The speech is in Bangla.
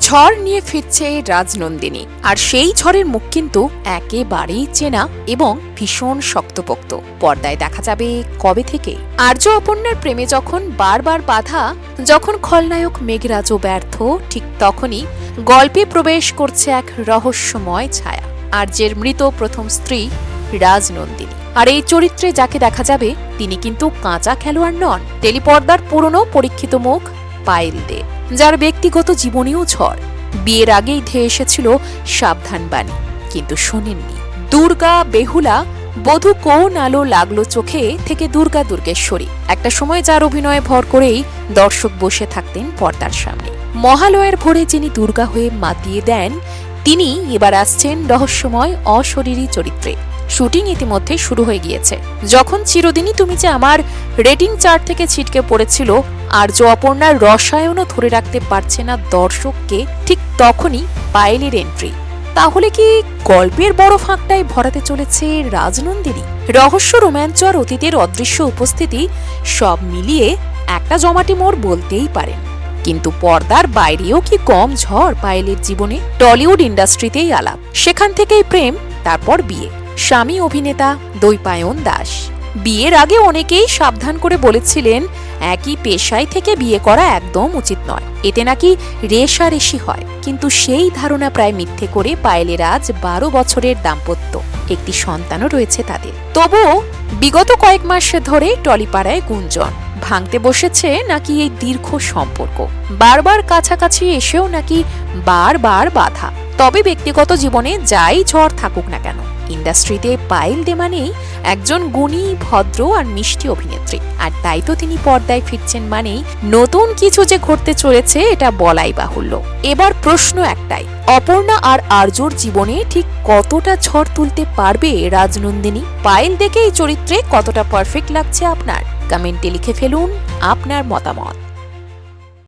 ঝড় নিয়ে ফিরছে রাজনন্দিনী, আর সেই ঝড়ের মুখ কিন্তু একেবারেই চেনা এবং ভীষণ শক্তপোক্ত। পর্দায় দেখা যাবে কবে থেকে। আর্য অপর্ণার প্রেমে যখন বারবার বাধা, যখন খলনায়ক মেঘরাজও ব্যর্থ, ঠিক তখনই গল্পে প্রবেশ করছে এক রহস্যময় ছায়া, আর্যের মৃত প্রথম স্ত্রী রাজনন্দিনী। আর এই চরিত্রে যাকে দেখা যাবে তিনি কিন্তু কাঁচা খেলোয়াড় নন, টেলিপর্দার পুরনো পরীক্ষিত মুখ পায়েল দে, যার ব্যক্তিগত জীবনেও ঝড়। বিয়ের আগেই ধেয়ে এসেছিল সাবধান বাণী, কিন্তু শোনেননি। দুর্গা বেহুলা, বধূ কোন আলো লাগলো চোখে থেকে দুর্গা দুর্গেশ্বরী, একটা সময় যার অভিনয়ে ভর করেই দর্শক বসে থাকতেন পর্দার সামনে। মহালয়ের ভোরে যিনি দুর্গা হয়ে মাতিয়ে দেন, তিনি এবার আসছেন রহস্যময় অশরীরী চরিত্রে। শুটিং ইতিমধ্যে শুরু হয়ে গিয়েছে। যখন চিরদিনই তুমি যে আমার রেটিং চার্ট থেকে ছিটকে পড়েছিল, আর্য অপর্ণার রসায়নও ধরে রাখতে পারছে না দর্শককে, ঠিক তখনই পায়েলের এন্ট্রি। তাহলে কি গল্পের বড় ফাঁকটাই ভরাতে চলেছে রাজনন্দিনী? রহস্য, রোমাঞ্চ আর অতীতের অদৃশ্য উপস্থিতি সব মিলিয়ে একটা জমাটি মোড় বলতেই পারেন। কিন্তু পর্দার বাইরেও কি কম ঝড় পায়েলের জীবনে? টলিউড ইন্ডাস্ট্রিতেই আলাপ, সেখান থেকেই প্রেম, তারপর বিয়ে। স্বামী অভিনেতা দৈপায়ন দাস। বিয়ের আগে অনেকেই সাবধান করে বলেছিলেন একই পেশায় থেকে বিয়ে করা একদম উচিত নয়, এতে নাকি রেশারেশি হয়। কিন্তু সেই ধারণা প্রায় মিথ্যে করে পায়েলের আজ 12 বছরের দাম্পত্য, একটি সন্তানও রয়েছে তাদের। তবুও বিগত কয়েক মাস ধরে টলিপাড়ায় গুঞ্জন, ভাঙতে বসেছে নাকি এই দীর্ঘ সম্পর্ক, বারবার কাছাকাছি এসেও নাকি বারবার বাধা। তবে ব্যক্তিগত জীবনে যাই ঝড় থাকুক না কেন, ইন্ডাস্ট্রিতে পায়েল দে মানেই একজন গুণী, ভদ্র আর মিষ্টি অভিনেত্রী। আর তাই তো তিনি পর্দায় ফিরছেন মানেই নতুন কিছু যে ঘটতে চলেছে এটা বলাই বাহুল্য। এবার প্রশ্ন একটাই, অপর্ণা আর আর্যর জীবনে ঠিক কতটা ঝড় তুলতে পারবে রাজনন্দিনী? পায়েল দেখে এই চরিত্রে কতটা পারফেক্ট লাগছে আপনার? কমেন্টে লিখে ফেলুন আপনার মতামত।